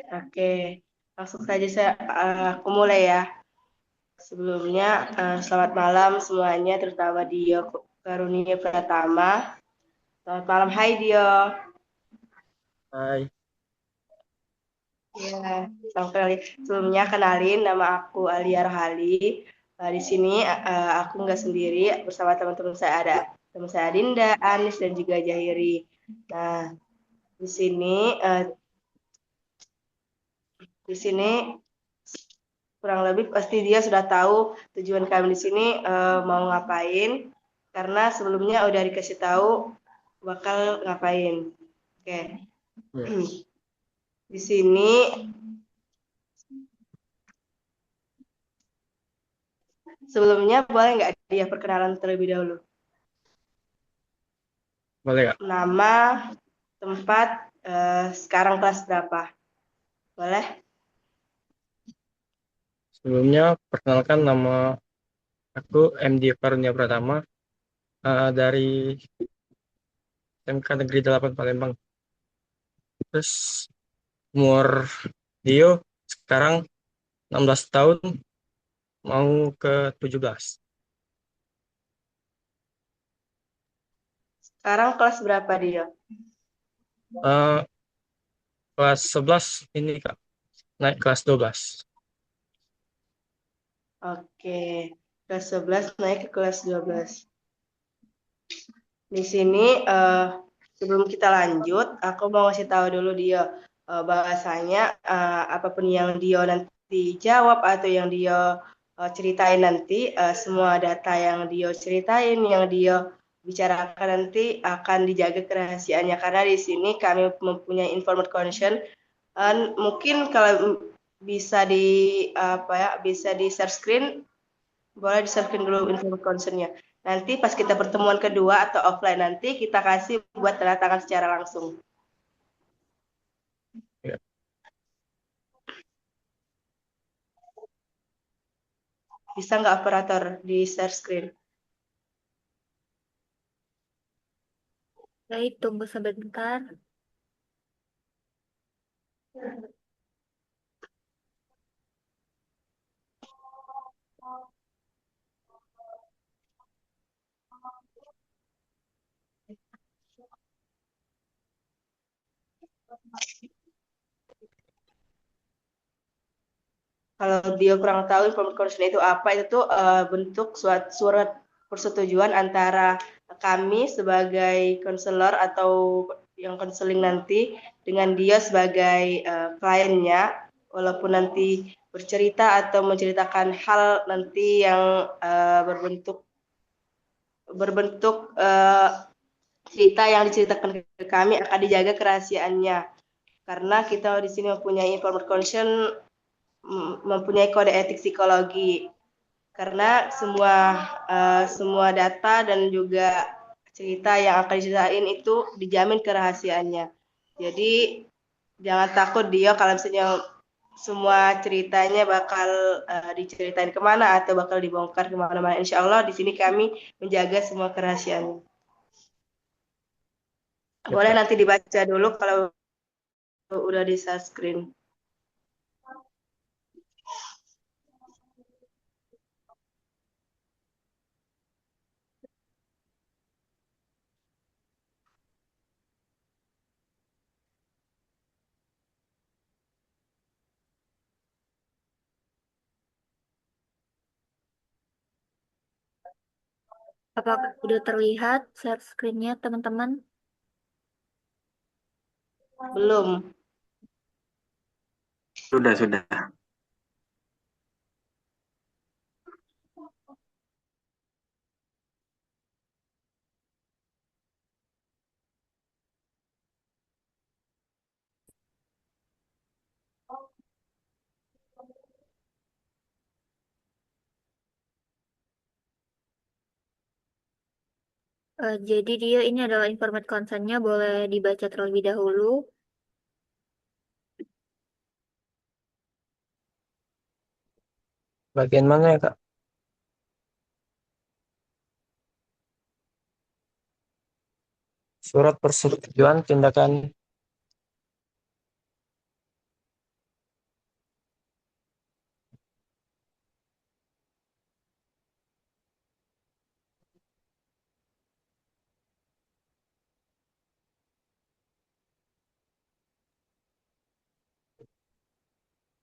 Oke, langsung saja aku mulai ya. Sebelumnya, selamat malam semuanya, terutama Dio Karunia Pratama. Selamat malam, hai Dio. Hai, Ya, selamat kenali. Sebelumnya kenalin, nama aku Alia Rohali. Di sini aku nggak sendiri, bersama teman-teman saya ada teman saya Dinda, Anis, dan juga Jahiri. Nah, di sini eh, di sini kurang lebih pasti dia sudah tahu tujuan kami di sini mau ngapain karena sebelumnya udah dikasih tahu bakal ngapain. Oke. ya, Di sini sebelumnya boleh nggak dia perkenalan terlebih dahulu? boleh Kak. Nama, tempat, sekarang kelas berapa? Boleh? Sebelumnya perkenalkan nama aku MD Karunia Pratama dari SMK Negeri 8 Palembang. Terus umur Dio sekarang 16 tahun mau ke 17. Sekarang kelas berapa dia? Eh, Kelas 11 ini Kak, naik kelas 12. Oke, kelas 11 naik ke kelas 12. Di sini sebelum kita lanjut, aku mau kasih tahu dulu dia bahasanya apapun yang dia nanti jawab atau yang dia ceritain nanti, semua data yang dia ceritain, yang dia bicarakan nanti akan dijaga kerahasiaannya karena di sini kami mempunyai informed consent. Mungkin kalau bisa di apa ya, bisa di share screen, boleh di-share-kan dulu info concern-nya. Nanti pas kita pertemuan kedua atau offline nanti kita kasih buat tanda tangan secara langsung. Ya. Bisa nggak operator di share screen? Baik, tunggu sebentar. Kalau dia kurang tahu informed consent itu apa, itu tuh bentuk surat persetujuan antara kami sebagai konselor atau yang konseling nanti dengan dia sebagai kliennya, walaupun nanti bercerita atau menceritakan hal nanti yang berbentuk berbentuk cerita yang diceritakan ke kami akan dijaga kerahasiaannya karena kita di sini mempunyai informed consent, mempunyai kode etik psikologi karena semua data dan juga cerita yang akan diceritain itu dijamin kerahasiaannya. Jadi jangan takut dia kalau misalnya semua ceritanya bakal diceritain kemana atau bakal dibongkar kemana-mana. Insya Allah di sini kami menjaga semua kerahasiaannya. Ya, Boleh Kak. nanti dibaca dulu kalau udah di share screen. Apakah udah terlihat share screen-nya, teman-teman? Belum. Sudah, sudah. Jadi dia ini adalah informed consent-nya, boleh dibaca terlebih dahulu. Bagian mana ya Kak? Surat persetujuan tindakan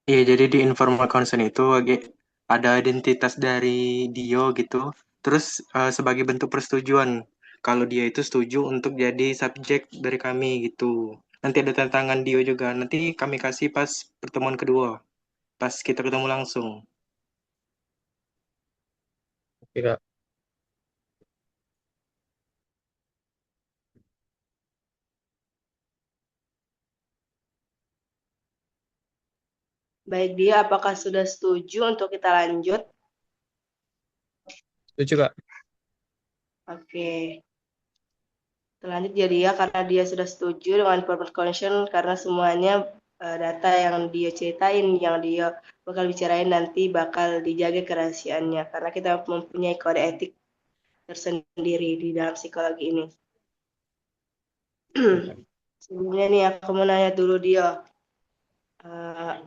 Iya, jadi di informal consent itu ada identitas dari Dio gitu. Terus sebagai bentuk persetujuan kalau dia itu setuju untuk jadi subjek dari kami gitu. Nanti ada tantangan Dio juga. Nanti kami kasih pas pertemuan kedua, pas kita ketemu langsung. Oke, Kak. Baik dia, apakah sudah setuju untuk kita lanjut? Setuju, Kak. Oke. Lanjut ya dia karena dia sudah setuju dengan purpose connection karena semuanya data yang dia ceritain, yang dia bakal bicarain nanti bakal dijaga kerahasiaannya karena kita mempunyai kode etik tersendiri di dalam psikologi ini. Sebelumnya nih aku mau nanya dulu dia,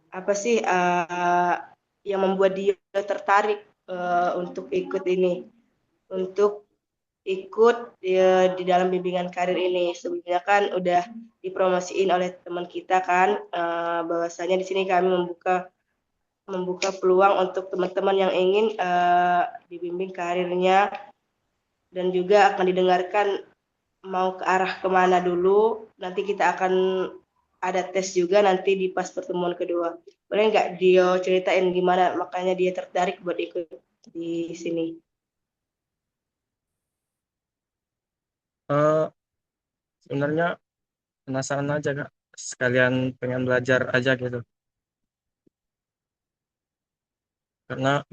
apa sih yang membuat dia tertarik untuk ikut ini, untuk ikut di dalam bimbingan karir ini. Sebelumnya kan udah dipromosiin oleh teman kita kan, bahwasanya di sini kami membuka peluang untuk teman-teman yang ingin dibimbing karirnya dan juga akan didengarkan mau ke arah kemana dulu. Nanti kita akan ada tes juga nanti di pas pertemuan kedua. Boleh nggak Dio ceritain gimana makanya dia tertarik buat ikut di sini? Eh, Sebenarnya penasaran aja, Kak. Sekalian pengen belajar aja gitu. Karena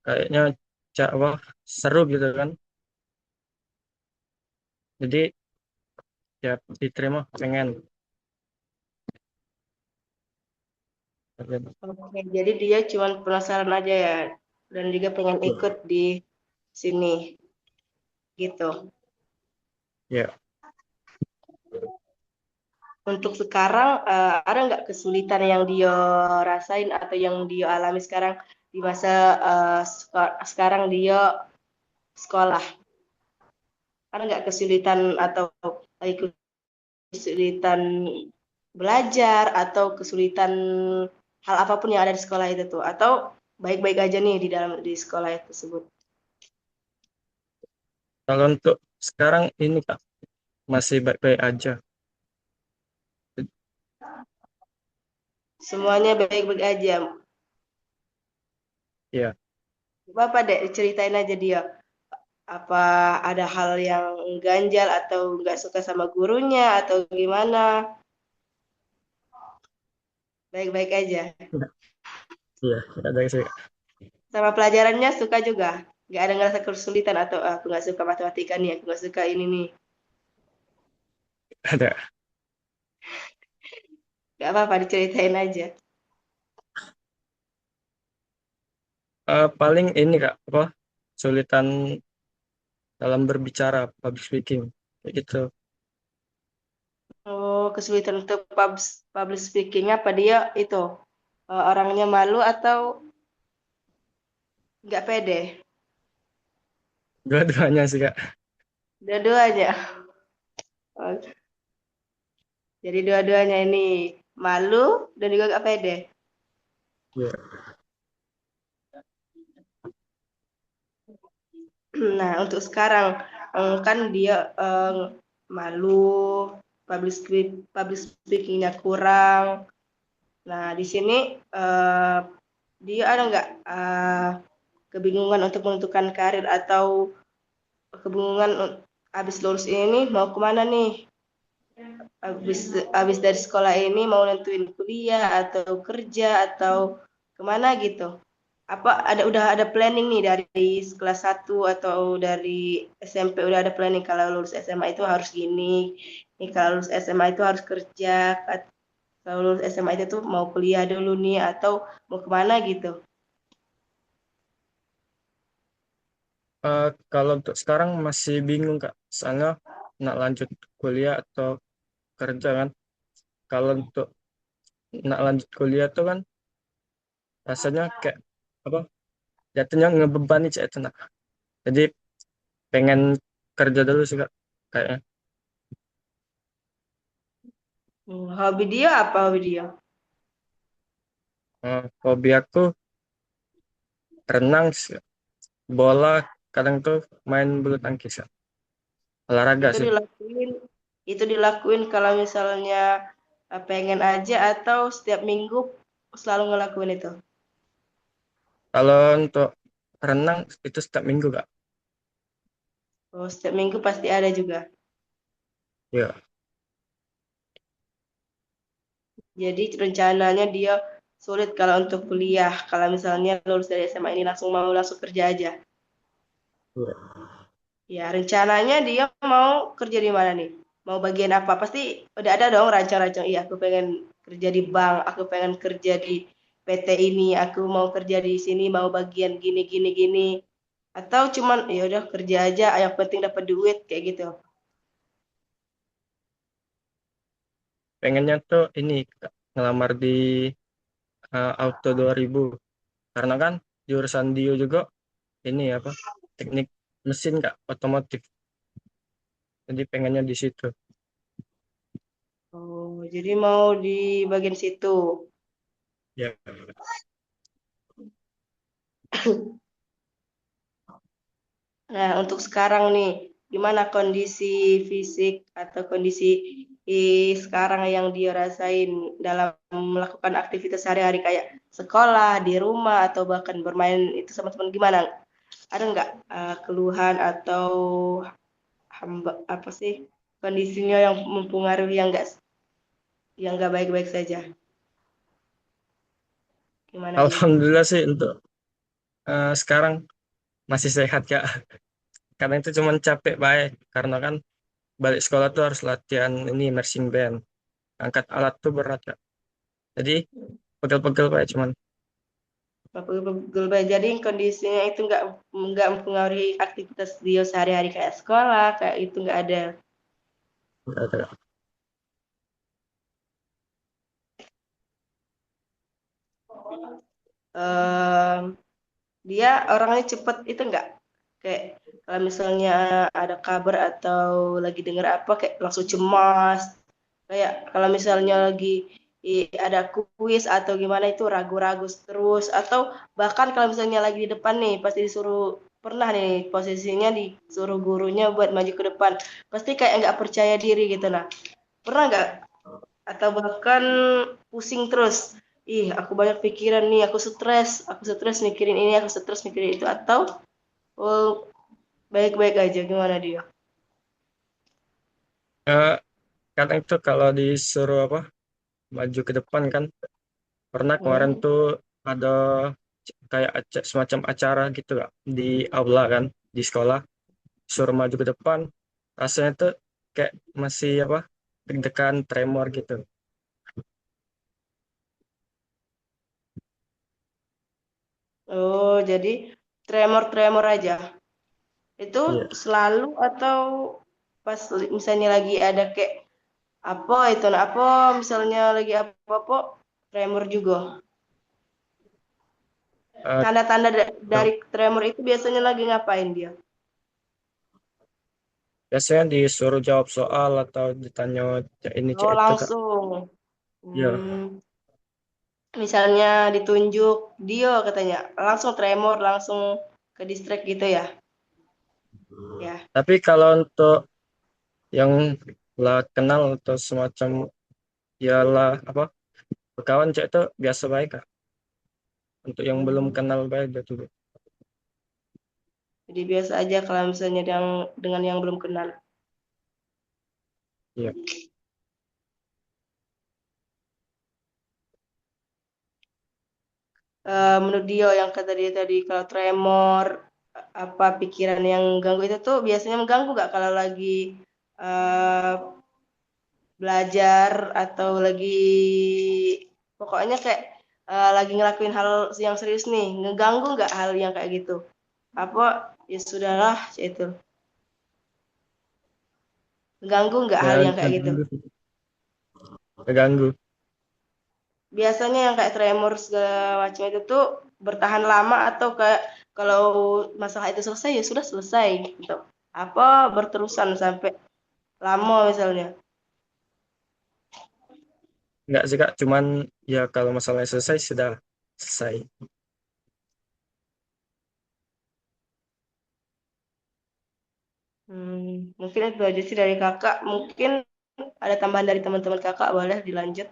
kayaknya wah, seru gitu kan. Jadi ya diterima pengen. Oke, jadi dia cuma penasaran aja ya, dan juga pengen ikut di sini, gitu. Ya, Untuk sekarang, ada nggak kesulitan yang dia rasain atau yang dia alami sekarang di masa sekarang dia sekolah? Ada nggak kesulitan atau kesulitan belajar atau kesulitan hal apapun yang ada di sekolah itu tuh? Atau baik-baik aja nih di dalam di sekolah tersebut? kalau untuk sekarang ini Kak masih baik-baik aja. Semuanya baik-baik aja. Ya, Bapak dek ceritain aja dia. Apa ada hal yang ganjal atau nggak suka sama gurunya atau gimana? Baik-baik aja. iya, ada sih. Sama pelajarannya suka juga. Nggak ada ngerasa kesulitan atau aku nggak suka matematika nih, aku nggak suka ini nih. Ada. Nggak apa-apa diceritain aja. Paling ini Kak, apa? Kesulitan dalam berbicara, public speaking, kayak gitu. Oh, kesulitan untuk public speaking apa dia itu orangnya malu atau nggak pede? Dua-duanya sih Kak. Dua-duanya. Oh, jadi dua-duanya ini malu dan juga nggak pede. Iya. Nah, untuk sekarang kan dia malu, public speakingnya kurang. Nah, di sini dia ada nggak kebingungan untuk menentukan karir atau kebingungan habis lulus ini mau kemana nih? Habis dari sekolah ini mau nentuin kuliah atau kerja atau kemana gitu? Apa udah ada planning nih dari kelas 1 atau dari SMP udah ada planning kalau lulus SMA itu harus gini, nih kalau lulus SMA itu harus kerja, kalau lulus SMA itu tuh mau kuliah dulu nih atau mau kemana gitu. Kalau untuk sekarang masih bingung Kak, soalnya nak lanjut kuliah atau kerja kan. Kalau untuk nak lanjut kuliah tuh kan rasanya kayak apa? Jatuhnya ngebebani cek itu nak. Jadi pengen kerja dulu sih Kak, kayaknya. Hobi dia apa hobi dia? Hobi aku renang, bola, kadang tuh main bulu tangkis, Kak. Olahraga Itu sih. dilakuin itu dilakuin kalau misalnya pengen aja atau setiap minggu selalu ngelakuin itu. Kalau untuk renang itu setiap minggu, Kak. Oh, setiap minggu pasti ada juga. Ya, Jadi rencananya dia sulit kalau untuk kuliah. Kalau misalnya lulus dari SMA ini langsung kerja aja. ya. Ya, rencananya dia mau kerja di mana nih? Mau bagian apa? Pasti udah ada dong rancang-rancang. Iya, aku pengen kerja di bank, aku pengen kerja di PT ini, aku mau kerja di sini, mau bagian gini gini gini. Atau cuman ya udah kerja aja, yang penting dapat duit kayak gitu. Pengennya tuh ini, Kak, ngelamar di Auto 2000. Karena kan jurusan Dio juga ini apa? Teknik mesin, Kak, otomotif. Jadi pengennya di situ. Oh, jadi mau di bagian situ. Ya. Nah, untuk sekarang nih, gimana kondisi fisik atau kondisi sekarang yang dia rasain dalam melakukan aktivitas sehari-hari kayak sekolah, di rumah, atau bahkan bermain itu sama teman gimana? Ada nggak keluhan atau apa sih kondisinya yang mempengaruhi yang nggak baik-baik saja? Gimana dia? Alhamdulillah sih untuk sekarang masih sehat, Kak. Kadang itu cuman capek baik karena kan balik sekolah tuh harus latihan ini marching band. Angkat alat tuh berat, Kak. Jadi pegel-pegel baik cuman. Global. Jadi kondisinya itu nggak mempengaruhi aktivitas dia sehari-hari kayak sekolah, kayak itu nggak ada. Nggak ada. Em, dia orangnya cepet itu nggak kayak kalau misalnya ada kabar atau lagi dengar apa kayak langsung cemas. Kayak kalau misalnya lagi ada kuis atau gimana itu ragu-ragu terus atau bahkan kalau misalnya lagi di depan nih pasti disuruh pernah nih posisinya disuruh gurunya buat maju ke depan pasti kayak nggak percaya diri gitu nah pernah nggak atau bahkan pusing terus ih aku banyak pikiran nih aku stres mikirin ini aku stres mikirin itu atau oh, baik-baik aja gimana dia. Eh, kadang itu kalau disuruh apa maju ke depan kan pernah kemarin Hmm. tuh ada kayak semacam acara gitu, Kak, di aula kan di sekolah suruh maju ke depan rasanya tuh kayak masih apa deg-degan tremor gitu. Oh jadi tremor-tremor aja itu Iya. selalu atau pas misalnya lagi ada kayak apa itu nah apa misalnya lagi apa tremor juga Eh, tanda-tanda ke- dari tremor itu biasanya lagi ngapain dia. biasanya disuruh jawab soal atau ditanya cek ini cek Oh itu, Kak. langsung. Iya. Misalnya ditunjuk Dio katanya langsung tremor langsung ke distract gitu ya ya. Tapi kalau untuk yang lah kenal atau semacam ialah apa berkawan cek itu biasa baik, Kak. Untuk yang belum Hmm. kenal baik gitu. Jadi biasa aja kalau misalnya yang dengan yang belum kenal. Iya. Menurut Dio yang kata dia tadi kalau tremor apa pikiran yang ganggu itu tuh biasanya mengganggu gak kalau lagi eh, belajar atau lagi pokoknya kayak lagi ngelakuin hal yang serius nih ngeganggu nggak hal yang kayak gitu apa ya sudahlah itu ngeganggu nggak hal Ya yang kayak gitu terganggu. Terganggu. biasanya yang kayak tremor segala macam itu tuh bertahan lama atau kayak kalau masalah itu selesai ya sudah selesai gitu apa berterusan sampai lama misalnya. Enggak sih, Kak, cuman ya kalau masalahnya selesai sudah. selesai. Mungkin itu aja sih dari kakak. Mungkin ada tambahan dari teman-teman kakak, boleh dilanjut.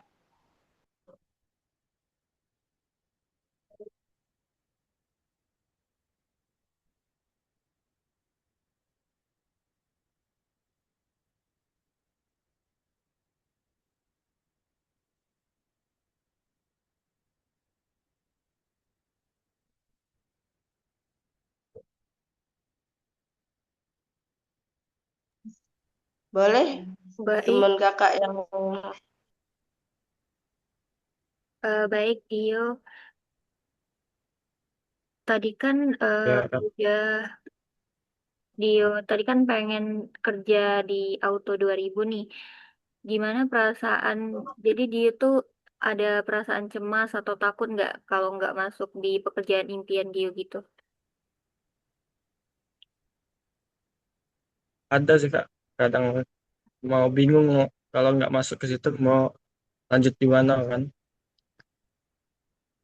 Boleh Baik, teman kakak yang baik Dio. Tadi kan Ya, udah Dio tadi kan pengen kerja di Auto 2000 nih. Gimana perasaan? Jadi dia tuh ada perasaan cemas atau takut nggak kalau nggak masuk di pekerjaan impian Dio gitu? ada sih Kak. Kadang mau bingung kalau nggak masuk ke situ mau lanjut di mana kan.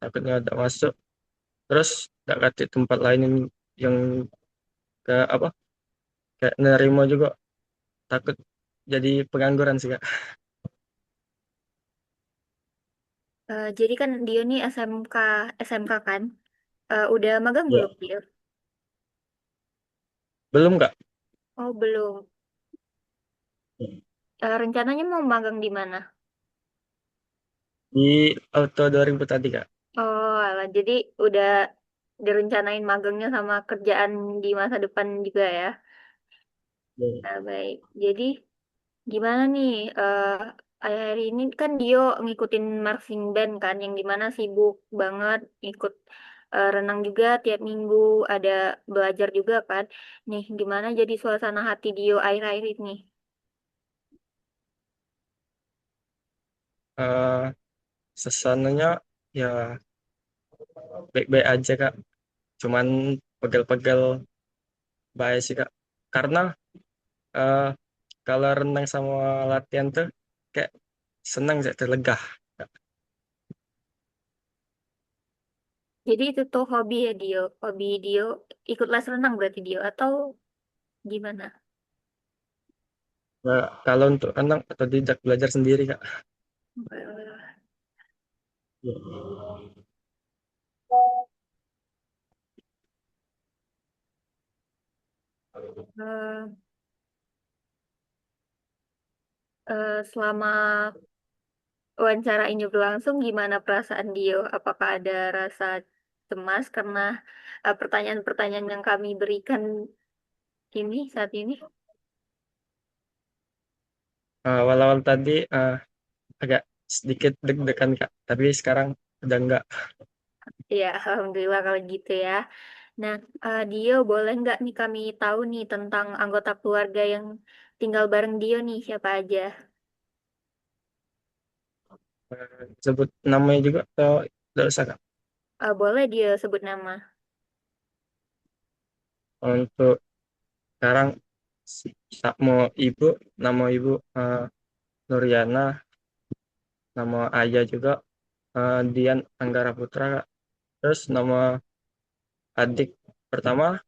Takutnya nggak masuk. Terus nggak kasih tempat lain yang ke apa kayak nerima juga takut jadi pengangguran sih Kak. Jadi kan Dio nih SMK kan? Udah magang Ya. belum Dio? Belum Kak. Oh belum. Rencananya mau magang di mana? Di Auto 2000 tadi Kak. Oh alah, jadi udah direncanain magangnya sama kerjaan di masa depan juga ya? Ya. Nah, baik. Jadi gimana nih? Akhir-akhir ini kan Dio ngikutin marching band kan, yang dimana sibuk banget ikut renang juga tiap minggu, ada belajar juga kan. Nih, gimana jadi suasana hati Dio akhir-akhir ini? Eh, Suasananya ya baik-baik aja Kak. Cuman pegel-pegel baik sih Kak. Karena eh, kalau renang sama latihan tuh kayak senang sih, terlegah. Jadi itu tuh hobi ya Dio, hobi Dio ikut les renang berarti Dio atau gimana? Nah, kalau untuk renang atau tidak belajar sendiri Kak. Eh, Selama wawancara ini berlangsung, gimana perasaan Dio? Apakah ada rasa cemas karena pertanyaan-pertanyaan yang kami berikan ini saat ini? Awal-awal tadi agak sedikit deg-degan Kak, tapi sekarang udah enggak. Ya, alhamdulillah kalau gitu ya. Nah, Dio boleh nggak nih kami tahu nih tentang anggota keluarga yang tinggal bareng Dio nih, siapa aja? Sebut namanya juga atau tidak usah Kak? Boleh Dio sebut nama. Untuk sekarang mau ibu, nama ibu Nuriana, nama ayah juga Dian Anggara Putra Kak. Terus nama adik pertama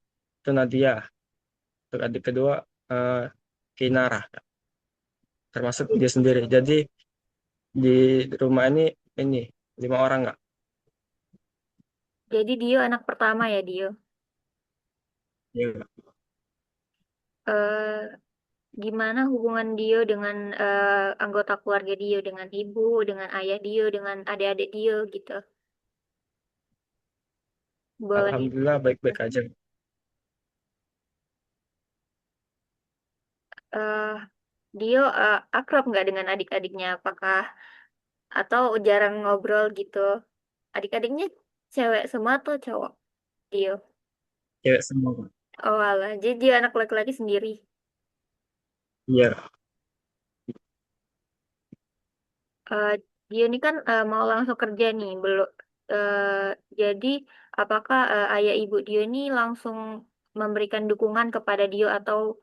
itu Nadia, untuk adik kedua eh, Kinara, Kak. Termasuk dia sendiri. Jadi di rumah ini 5 orang Kak. Jadi Dio anak pertama ya Dio. Iya. Eh, Gimana hubungan Dio dengan anggota keluarga Dio, dengan ibu, dengan ayah Dio, dengan adik-adik Dio gitu. Boleh. Alhamdulillah baik-baik aja. eh Dio akrab nggak dengan adik-adiknya? Apakah atau jarang ngobrol gitu? Adik-adiknya cewek semua atau cowok? Dio. Cewek semua Kak. Oh alah, jadi dia anak laki-laki sendiri. Iya. Eh Dio ini kan mau langsung kerja nih, belum. Jadi apakah ayah ibu Dio ini langsung memberikan dukungan kepada Dio atau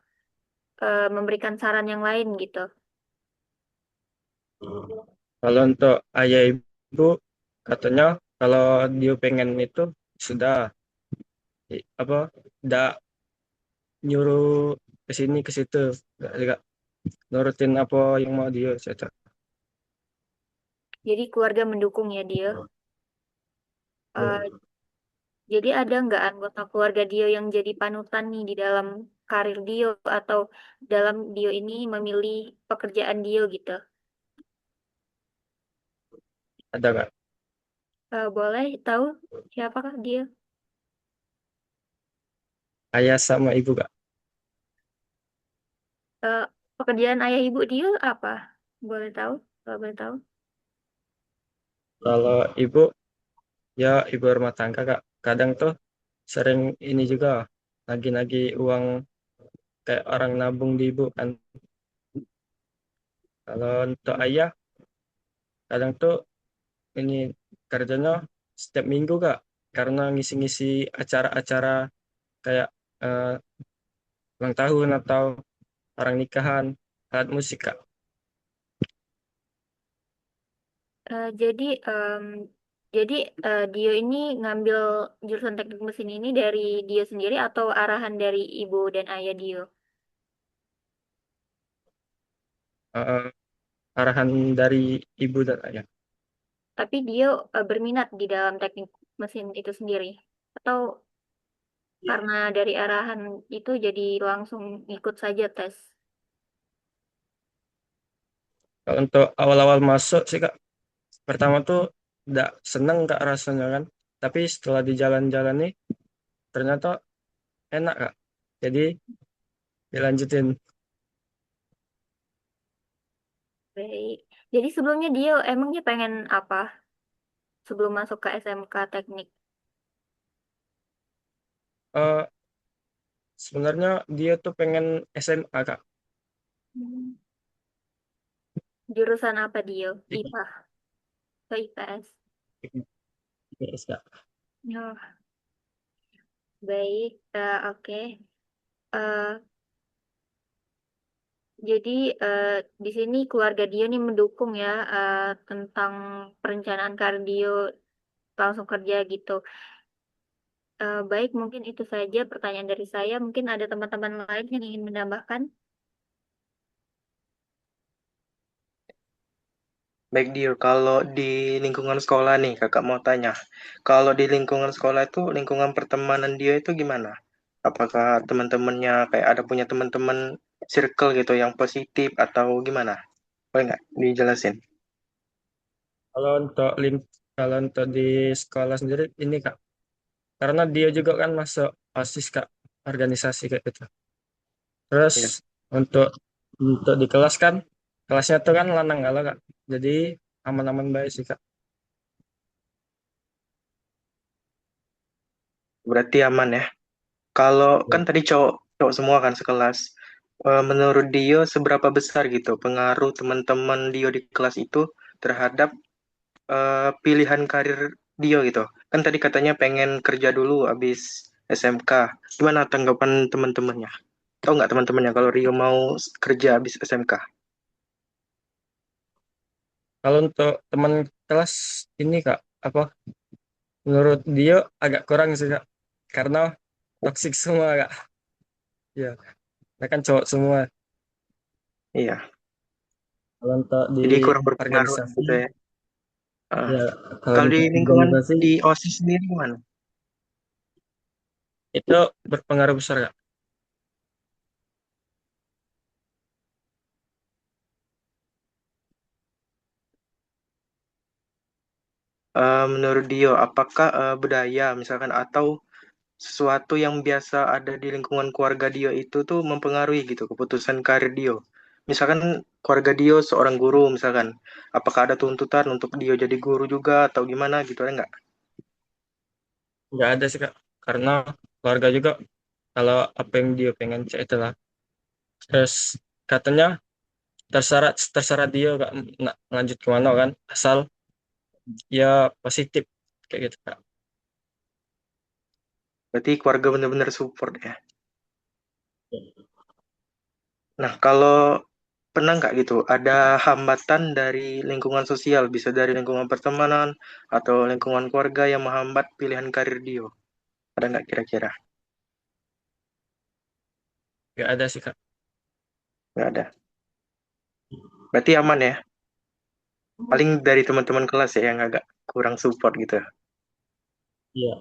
memberikan saran yang lain gitu? Kalau untuk ayah ibu katanya Kalau dia pengen itu sudah apa nggak nyuruh ke sini ke situ, nggak nurutin apa yang mau dia saya. Jadi keluarga mendukung ya dia. Eh, jadi ada nggak anggota keluarga Dio yang jadi panutan nih di dalam karir Dio atau dalam Dio ini memilih pekerjaan Dio gitu? Ada nggak? Boleh tahu siapakah dia? Ayah sama ibu kak. Eh, Pekerjaan ayah ibu Dio apa? Boleh tahu? Kalau boleh tahu. Kalau ibu ya ibu rumah tangga kak. Kadang tuh sering ini juga nagih-nagih uang kayak orang nabung di ibu kan. Kalau untuk ayah kadang tuh ini kerjanya setiap minggu kak, karena ngisi-ngisi acara-acara kayak eh, ulang tahun atau orang nikahan, alat musik kak. Jadi jadi Dio ini ngambil jurusan teknik mesin ini dari Dio sendiri atau arahan dari ibu dan ayah Dio? Eh, Arahan dari ibu dan ayah. Tapi Dio berminat di dalam teknik mesin itu sendiri atau karena dari arahan itu jadi langsung ikut saja tes? Kalau untuk awal-awal masuk sih kak, pertama tuh nggak seneng kak rasanya kan, tapi setelah di jalan-jalan nih ternyata enak kak, jadi dilanjutin. Baik. Jadi sebelumnya Dio emangnya pengen apa sebelum masuk ke SMK teknik? Eh Sebenarnya dia tuh pengen SMA kak. Hmm. Jurusan apa Dio? Ikut IPA atau IPS? IPS kak. Oh, baik. Oke. Eh, jadi di sini keluarga Dio nih mendukung ya tentang perencanaan karir Dio langsung kerja gitu. Baik, mungkin itu saja pertanyaan dari saya. Mungkin ada teman-teman lain yang ingin menambahkan. Baik Dio, kalau di lingkungan sekolah nih, kakak mau tanya. Kalau di lingkungan sekolah itu, lingkungan pertemanan dia itu gimana? Apakah teman-temannya kayak ada punya teman-teman circle gitu yang positif atau gimana? Boleh nggak dijelasin? Kalau untuk kalau untuk di sekolah sendiri ini kak, karena dia juga kan masuk OSIS kak, organisasi kayak gitu. Terus Ya. untuk di kelas kan, kelasnya tuh kan lanang kalau kak, jadi aman-aman baik sih kak. Berarti aman ya. Kalau kan tadi cowok cowok semua kan sekelas. Menurut Dio seberapa besar gitu pengaruh teman-teman Dio di kelas itu terhadap pilihan karir Dio gitu. Kan tadi katanya pengen kerja dulu abis SMK. Gimana tanggapan teman-temannya? Tahu nggak teman-temannya kalau Rio mau kerja abis SMK? Kalau untuk teman kelas ini kak, apa menurut dia agak kurang sih kak, karena toksik semua kak. Ya, mereka kan cowok semua. Iya, Kalau untuk di jadi kurang berpengaruh organisasi, gitu ya. Eh, ya kalau kalau di untuk lingkungan organisasi di OSIS sendiri gimana? itu berpengaruh besar kak. Menurut Dio, apakah budaya misalkan atau sesuatu yang biasa ada di lingkungan keluarga Dio itu tuh mempengaruhi gitu keputusan karir Dio? Misalkan keluarga Dio seorang guru misalkan, apakah ada tuntutan untuk Dio jadi guru juga atau gimana gitu ada nggak? Nggak ada sih kak, karena keluarga juga kalau apa yang dia pengen cek itulah. Terus katanya terserah terserah dia kak nak lanjut kemana kan, asal ya positif kayak gitu kak. Berarti keluarga benar-benar support ya. Nah, kalau pernah nggak gitu ada hambatan dari lingkungan sosial, bisa dari lingkungan pertemanan atau lingkungan keluarga yang menghambat pilihan karir Dio? Ada nggak kira-kira? Gak ada sih Kak. Nggak ada. Berarti aman ya? Paling dari teman-teman kelas ya yang agak kurang support gitu. Iya.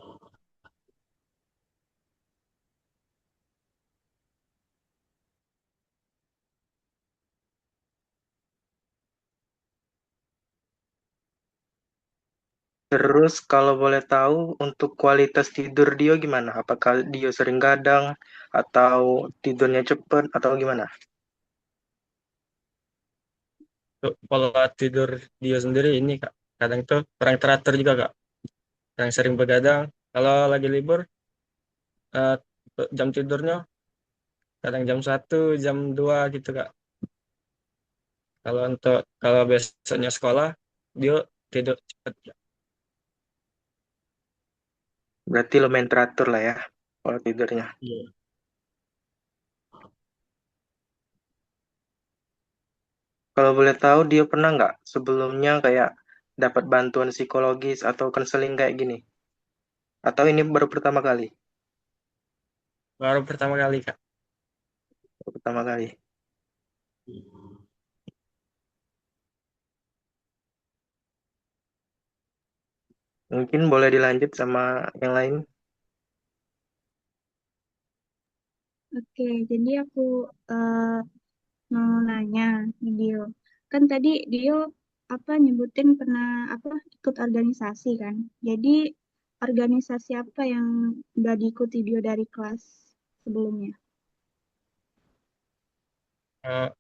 Terus kalau boleh tahu untuk kualitas tidur Dio gimana? Apakah Dio sering gadang atau tidurnya cepet atau gimana? Untuk pola tidur dia sendiri ini Kak. Kadang tuh kurang teratur juga Kak. Yang sering begadang. Kalau lagi libur, eh, jam tidurnya kadang jam 1, jam 2 gitu Kak. Kalau besoknya sekolah, dia tidur cepat. Berarti lumayan teratur lah ya kalau tidurnya. Iya. Kalau boleh tahu dia pernah nggak sebelumnya kayak dapat bantuan psikologis atau konseling kayak gini? Atau ini baru pertama kali? Baru pertama kali Kak. Baru pertama kali. Mungkin boleh dilanjut sama yang lain. Oke, jadi aku mau nanya nih Dio. Kan tadi Dio apa nyebutin pernah apa ikut organisasi kan? Jadi organisasi apa yang udah diikuti Dio dari kelas sebelumnya? Eh,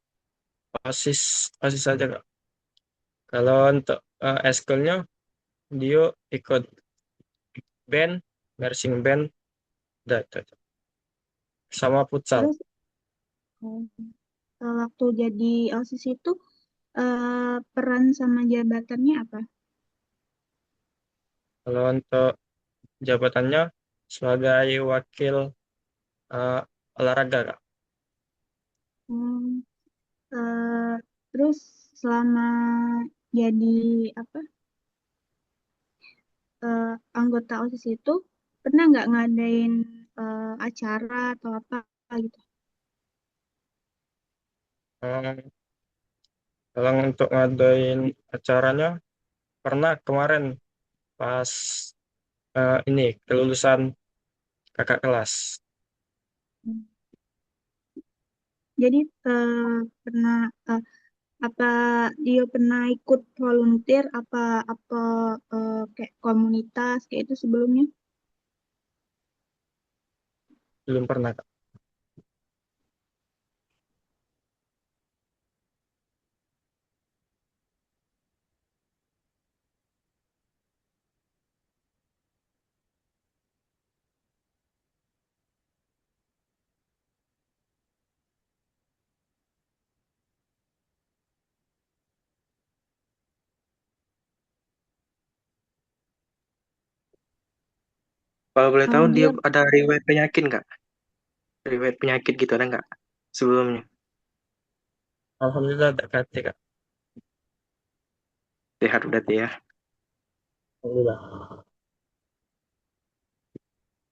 OSIS, OSIS saja Kak. Kalau untuk eskulnya, dia ikut band, marching band, dan sama futsal. Terus eh, waktu jadi OSIS itu peran sama jabatannya apa? Kalau untuk jabatannya sebagai wakil eh, olahraga Kak. Hmm, eh, terus selama jadi apa anggota OSIS itu pernah nggak ngadain acara atau apa gitu? Eh, Kalau untuk ngadain acaranya, pernah kemarin pas ini kelulusan kakak kelas. Jadi pernah eh, apa dia pernah ikut volunteer apa apa kayak komunitas kayak itu sebelumnya? Belum pernah Kak. Kalau boleh tahu dia Dia ada riwayat penyakit nggak? Riwayat penyakit gitu ada nggak sebelumnya? Alhamdulillah tak kate Kak. Sehat berarti ya. Alhamdulillah.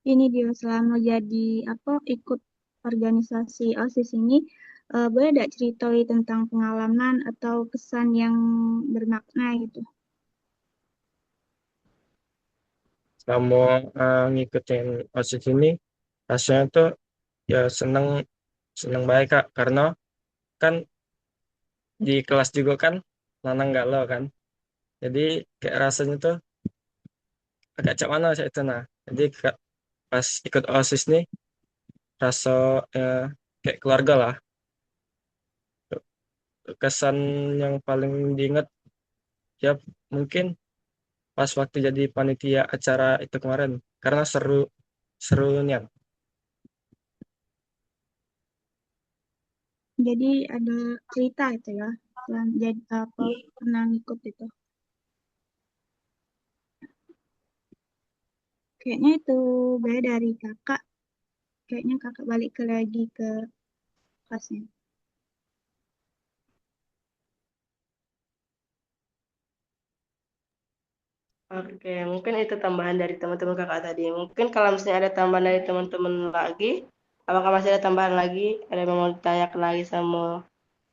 ini dia selama jadi apa ikut organisasi OSIS ini boleh tidak ceritai tentang pengalaman atau kesan yang bermakna gitu? Selama ngikutin OSIS ini, rasanya tuh ya seneng seneng baik Kak, karena kan di kelas juga kan lanang galau kan, jadi kayak rasanya tuh agak cak mana saya itu nah, jadi pas ikut OSIS nih rasa eh, kayak keluarga lah. Kesan yang paling diingat ya mungkin pas waktu jadi panitia acara itu kemarin, karena serunya. Jadi ada cerita itu ya, jadi apa pernah ngikut itu. Kayaknya itu beda dari kakak. Kayaknya kakak balik ke lagi ke kelasnya. Oke, mungkin itu tambahan dari teman-teman kakak tadi. Mungkin kalau misalnya ada tambahan dari teman-teman lagi, apakah masih ada tambahan lagi? Ada yang mau ditanyakan lagi sama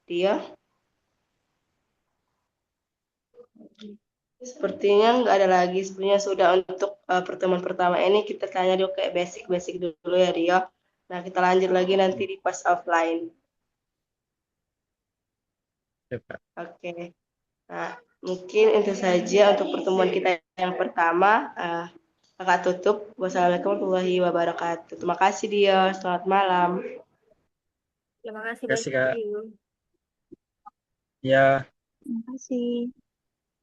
dia? Sepertinya nggak ada lagi. Sebenarnya sudah untuk pertemuan pertama ini kita tanya dulu kayak basic-basic dulu ya Rio. Nah, kita lanjut lagi nanti di pas offline. Ya, Kak. Oke. Nah, mungkin itu saja untuk pertemuan kita yang pertama. Kakak tutup. Wassalamualaikum warahmatullahi wabarakatuh. Terima kasih dia. Selamat malam. Terima kasih Terima kasih, Kak. banyak. Ya. Terima kasih.